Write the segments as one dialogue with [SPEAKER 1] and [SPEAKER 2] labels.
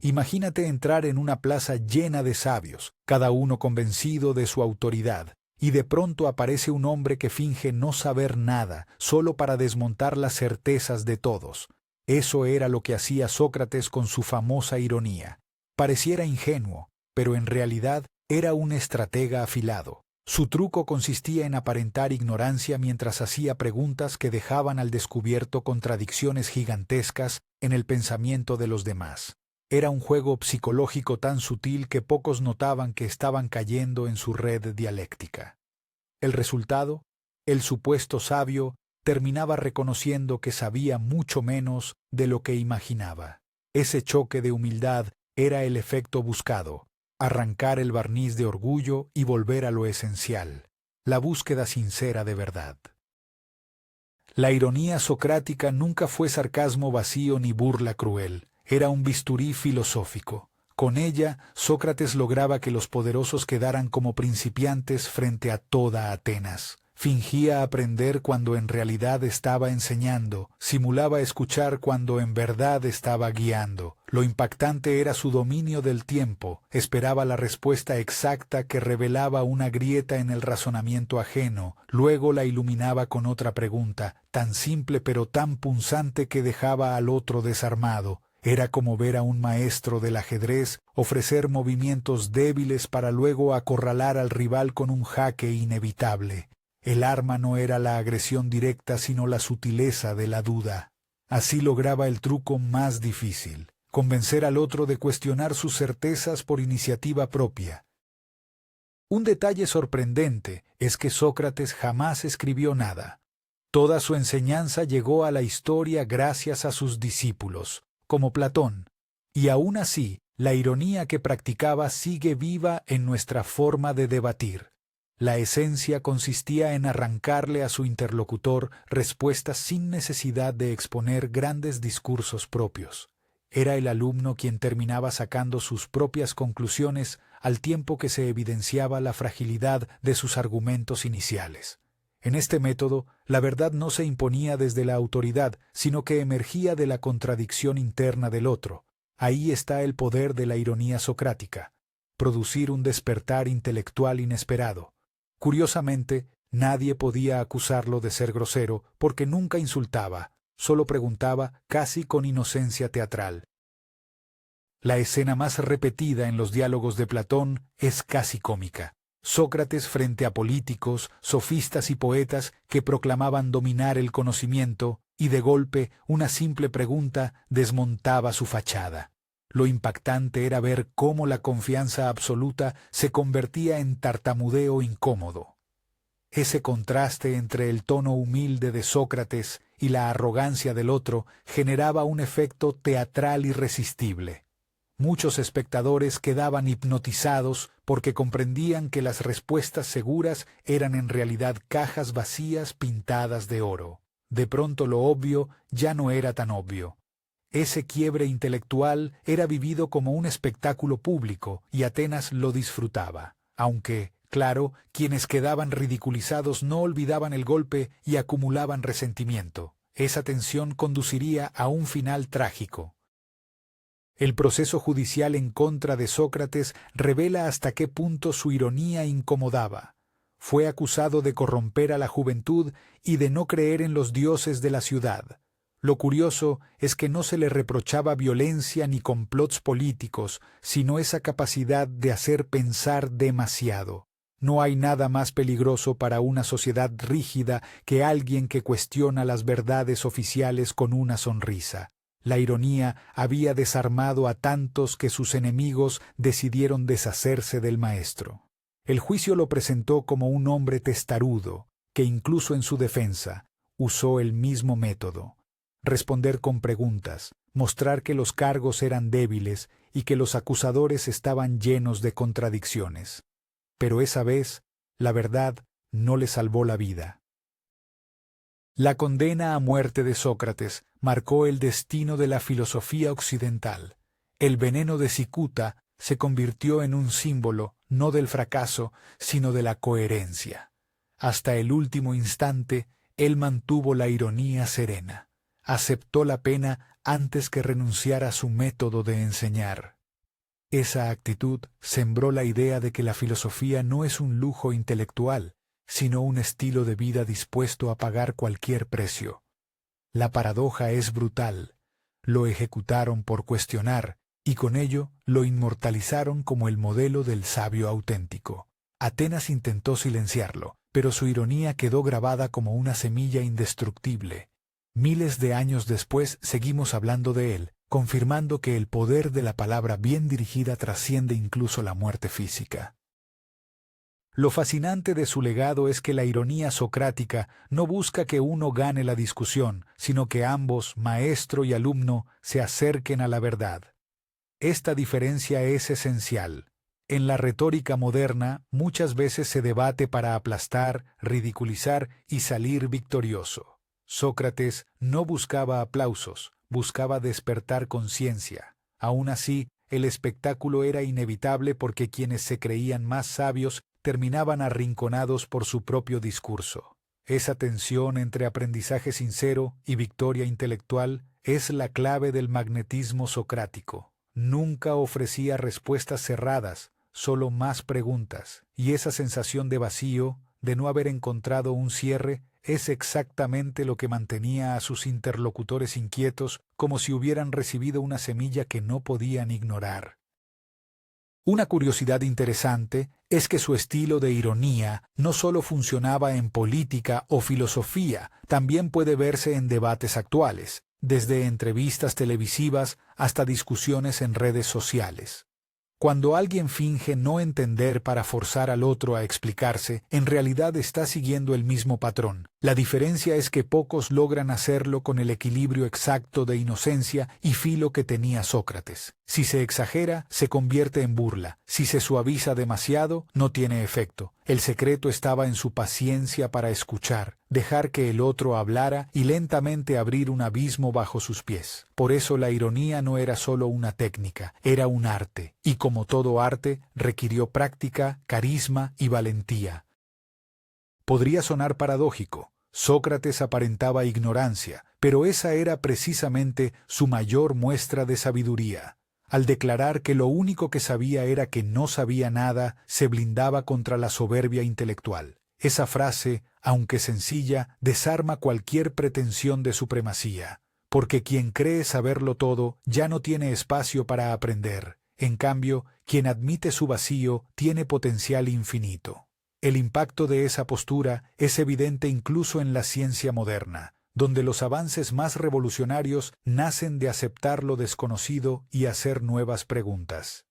[SPEAKER 1] Imagínate entrar en una plaza llena de sabios, cada uno convencido de su autoridad, y de pronto aparece un hombre que finge no saber nada, solo para desmontar las certezas de todos. Eso era lo que hacía Sócrates con su famosa ironía. Pareciera ingenuo, pero en realidad era un estratega afilado. Su truco consistía en aparentar ignorancia mientras hacía preguntas que dejaban al descubierto contradicciones gigantescas en el pensamiento de los demás. Era un juego psicológico tan sutil que pocos notaban que estaban cayendo en su red dialéctica. El resultado, el supuesto sabio terminaba reconociendo que sabía mucho menos de lo que imaginaba. Ese choque de humildad era el efecto buscado: arrancar el barniz de orgullo y volver a lo esencial, la búsqueda sincera de verdad. La ironía socrática nunca fue sarcasmo vacío ni burla cruel, era un bisturí filosófico. Con ella, Sócrates lograba que los poderosos quedaran como principiantes frente a toda Atenas. Fingía aprender cuando en realidad estaba enseñando, simulaba escuchar cuando en verdad estaba guiando. Lo impactante era su dominio del tiempo, esperaba la respuesta exacta que revelaba una grieta en el razonamiento ajeno, luego la iluminaba con otra pregunta, tan simple pero tan punzante que dejaba al otro desarmado. Era como ver a un maestro del ajedrez ofrecer movimientos débiles para luego acorralar al rival con un jaque inevitable. El arma no era la agresión directa, sino la sutileza de la duda. Así lograba el truco más difícil: convencer al otro de cuestionar sus certezas por iniciativa propia. Un detalle sorprendente es que Sócrates jamás escribió nada. Toda su enseñanza llegó a la historia gracias a sus discípulos, como Platón. Y aún así, la ironía que practicaba sigue viva en nuestra forma de debatir. La esencia consistía en arrancarle a su interlocutor respuestas sin necesidad de exponer grandes discursos propios. Era el alumno quien terminaba sacando sus propias conclusiones al tiempo que se evidenciaba la fragilidad de sus argumentos iniciales. En este método, la verdad no se imponía desde la autoridad, sino que emergía de la contradicción interna del otro. Ahí está el poder de la ironía socrática: producir un despertar intelectual inesperado. Curiosamente, nadie podía acusarlo de ser grosero porque nunca insultaba, solo preguntaba casi con inocencia teatral. La escena más repetida en los diálogos de Platón es casi cómica. Sócrates frente a políticos, sofistas y poetas que proclamaban dominar el conocimiento, y de golpe una simple pregunta desmontaba su fachada. Lo impactante era ver cómo la confianza absoluta se convertía en tartamudeo incómodo. Ese contraste entre el tono humilde de Sócrates y la arrogancia del otro generaba un efecto teatral irresistible. Muchos espectadores quedaban hipnotizados porque comprendían que las respuestas seguras eran en realidad cajas vacías pintadas de oro. De pronto lo obvio ya no era tan obvio. Ese quiebre intelectual era vivido como un espectáculo público y Atenas lo disfrutaba, aunque, claro, quienes quedaban ridiculizados no olvidaban el golpe y acumulaban resentimiento. Esa tensión conduciría a un final trágico. El proceso judicial en contra de Sócrates revela hasta qué punto su ironía incomodaba. Fue acusado de corromper a la juventud y de no creer en los dioses de la ciudad. Lo curioso es que no se le reprochaba violencia ni complots políticos, sino esa capacidad de hacer pensar demasiado. No hay nada más peligroso para una sociedad rígida que alguien que cuestiona las verdades oficiales con una sonrisa. La ironía había desarmado a tantos que sus enemigos decidieron deshacerse del maestro. El juicio lo presentó como un hombre testarudo, que incluso en su defensa usó el mismo método: responder con preguntas, mostrar que los cargos eran débiles y que los acusadores estaban llenos de contradicciones. Pero esa vez, la verdad no le salvó la vida. La condena a muerte de Sócrates marcó el destino de la filosofía occidental. El veneno de cicuta se convirtió en un símbolo no del fracaso, sino de la coherencia. Hasta el último instante, él mantuvo la ironía serena. Aceptó la pena antes que renunciar a su método de enseñar. Esa actitud sembró la idea de que la filosofía no es un lujo intelectual, sino un estilo de vida dispuesto a pagar cualquier precio. La paradoja es brutal. Lo ejecutaron por cuestionar, y con ello lo inmortalizaron como el modelo del sabio auténtico. Atenas intentó silenciarlo, pero su ironía quedó grabada como una semilla indestructible. Miles de años después seguimos hablando de él, confirmando que el poder de la palabra bien dirigida trasciende incluso la muerte física. Lo fascinante de su legado es que la ironía socrática no busca que uno gane la discusión, sino que ambos, maestro y alumno, se acerquen a la verdad. Esta diferencia es esencial. En la retórica moderna, muchas veces se debate para aplastar, ridiculizar y salir victorioso. Sócrates no buscaba aplausos, buscaba despertar conciencia. Aún así, el espectáculo era inevitable porque quienes se creían más sabios terminaban arrinconados por su propio discurso. Esa tensión entre aprendizaje sincero y victoria intelectual es la clave del magnetismo socrático. Nunca ofrecía respuestas cerradas, solo más preguntas, y esa sensación de vacío, de no haber encontrado un cierre, es exactamente lo que mantenía a sus interlocutores inquietos, como si hubieran recibido una semilla que no podían ignorar. Una curiosidad interesante es que su estilo de ironía no solo funcionaba en política o filosofía, también puede verse en debates actuales, desde entrevistas televisivas hasta discusiones en redes sociales. Cuando alguien finge no entender para forzar al otro a explicarse, en realidad está siguiendo el mismo patrón. La diferencia es que pocos logran hacerlo con el equilibrio exacto de inocencia y filo que tenía Sócrates. Si se exagera, se convierte en burla. Si se suaviza demasiado, no tiene efecto. El secreto estaba en su paciencia para escuchar, dejar que el otro hablara y lentamente abrir un abismo bajo sus pies. Por eso la ironía no era solo una técnica, era un arte, y como todo arte, requirió práctica, carisma y valentía. Podría sonar paradójico. Sócrates aparentaba ignorancia, pero esa era precisamente su mayor muestra de sabiduría. Al declarar que lo único que sabía era que no sabía nada, se blindaba contra la soberbia intelectual. Esa frase, aunque sencilla, desarma cualquier pretensión de supremacía, porque quien cree saberlo todo ya no tiene espacio para aprender. En cambio, quien admite su vacío tiene potencial infinito. El impacto de esa postura es evidente incluso en la ciencia moderna, donde los avances más revolucionarios nacen de aceptar lo desconocido y hacer nuevas preguntas.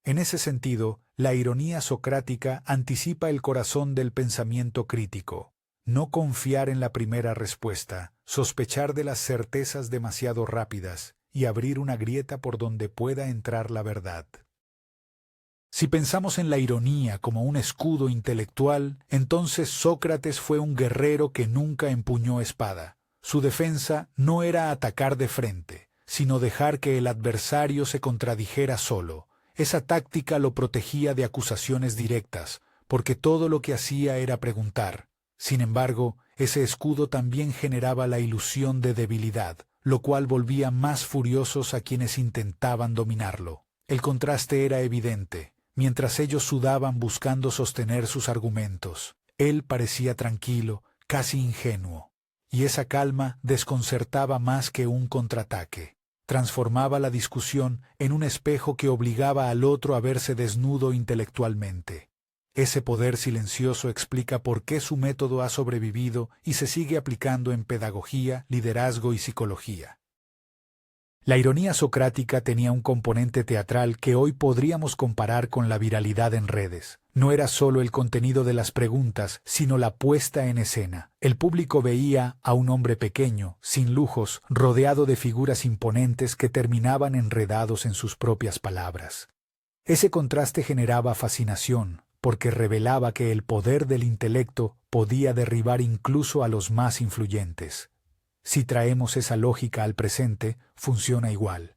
[SPEAKER 1] En ese sentido, la ironía socrática anticipa el corazón del pensamiento crítico. No confiar en la primera respuesta, sospechar de las certezas demasiado rápidas y abrir una grieta por donde pueda entrar la verdad. Si pensamos en la ironía como un escudo intelectual, entonces Sócrates fue un guerrero que nunca empuñó espada. Su defensa no era atacar de frente, sino dejar que el adversario se contradijera solo. Esa táctica lo protegía de acusaciones directas, porque todo lo que hacía era preguntar. Sin embargo, ese escudo también generaba la ilusión de debilidad, lo cual volvía más furiosos a quienes intentaban dominarlo. El contraste era evidente. Mientras ellos sudaban buscando sostener sus argumentos, él parecía tranquilo, casi ingenuo. Y esa calma desconcertaba más que un contraataque. Transformaba la discusión en un espejo que obligaba al otro a verse desnudo intelectualmente. Ese poder silencioso explica por qué su método ha sobrevivido y se sigue aplicando en pedagogía, liderazgo y psicología. La ironía socrática tenía un componente teatral que hoy podríamos comparar con la viralidad en redes. No era solo el contenido de las preguntas, sino la puesta en escena. El público veía a un hombre pequeño, sin lujos, rodeado de figuras imponentes que terminaban enredados en sus propias palabras. Ese contraste generaba fascinación, porque revelaba que el poder del intelecto podía derribar incluso a los más influyentes. Si traemos esa lógica al presente, funciona igual.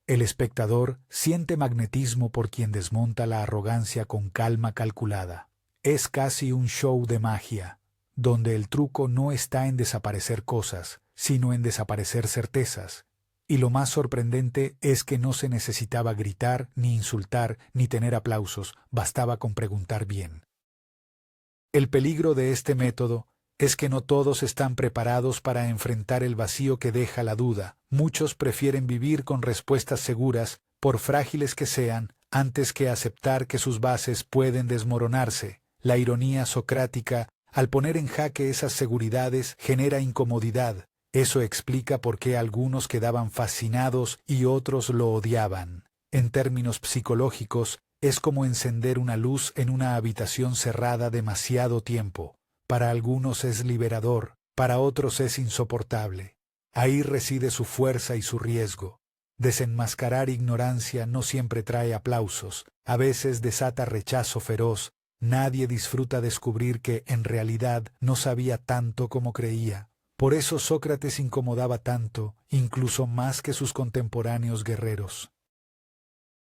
[SPEAKER 1] El espectador siente magnetismo por quien desmonta la arrogancia con calma calculada. Es casi un show de magia, donde el truco no está en desaparecer cosas, sino en desaparecer certezas. Y lo más sorprendente es que no se necesitaba gritar, ni insultar, ni tener aplausos, bastaba con preguntar bien. El peligro de este método es que no todos están preparados para enfrentar el vacío que deja la duda. Muchos prefieren vivir con respuestas seguras, por frágiles que sean, antes que aceptar que sus bases pueden desmoronarse. La ironía socrática, al poner en jaque esas seguridades, genera incomodidad. Eso explica por qué algunos quedaban fascinados y otros lo odiaban. En términos psicológicos, es como encender una luz en una habitación cerrada demasiado tiempo. Para algunos es liberador, para otros es insoportable. Ahí reside su fuerza y su riesgo. Desenmascarar ignorancia no siempre trae aplausos, a veces desata rechazo feroz. Nadie disfruta descubrir que, en realidad, no sabía tanto como creía. Por eso Sócrates incomodaba tanto, incluso más que sus contemporáneos guerreros.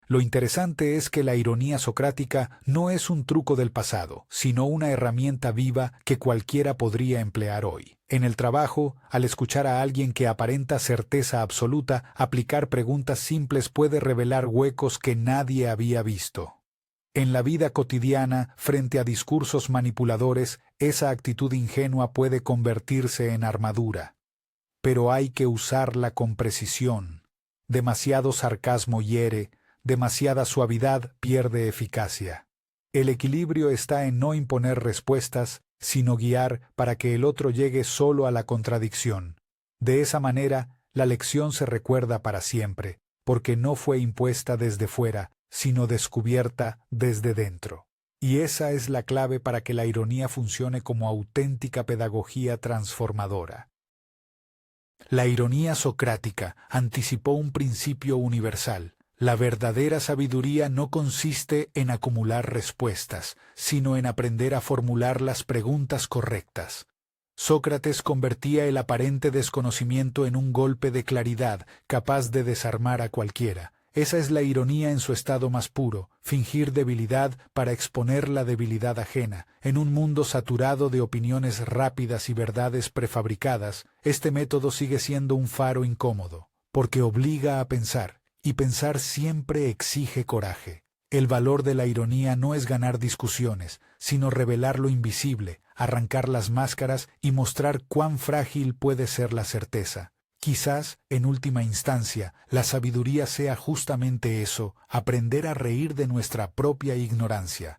[SPEAKER 1] Lo interesante es que la ironía socrática no es un truco del pasado, sino una herramienta viva que cualquiera podría emplear hoy. En el trabajo, al escuchar a alguien que aparenta certeza absoluta, aplicar preguntas simples puede revelar huecos que nadie había visto. En la vida cotidiana, frente a discursos manipuladores, esa actitud ingenua puede convertirse en armadura. Pero hay que usarla con precisión. Demasiado sarcasmo hiere, demasiada suavidad pierde eficacia. El equilibrio está en no imponer respuestas, sino guiar para que el otro llegue solo a la contradicción. De esa manera, la lección se recuerda para siempre, porque no fue impuesta desde fuera, sino descubierta desde dentro. Y esa es la clave para que la ironía funcione como auténtica pedagogía transformadora. La ironía socrática anticipó un principio universal. La verdadera sabiduría no consiste en acumular respuestas, sino en aprender a formular las preguntas correctas. Sócrates convertía el aparente desconocimiento en un golpe de claridad capaz de desarmar a cualquiera. Esa es la ironía en su estado más puro, fingir debilidad para exponer la debilidad ajena. En un mundo saturado de opiniones rápidas y verdades prefabricadas, este método sigue siendo un faro incómodo, porque obliga a pensar, y pensar siempre exige coraje. El valor de la ironía no es ganar discusiones, sino revelar lo invisible, arrancar las máscaras y mostrar cuán frágil puede ser la certeza. Quizás, en última instancia, la sabiduría sea justamente eso, aprender a reír de nuestra propia ignorancia.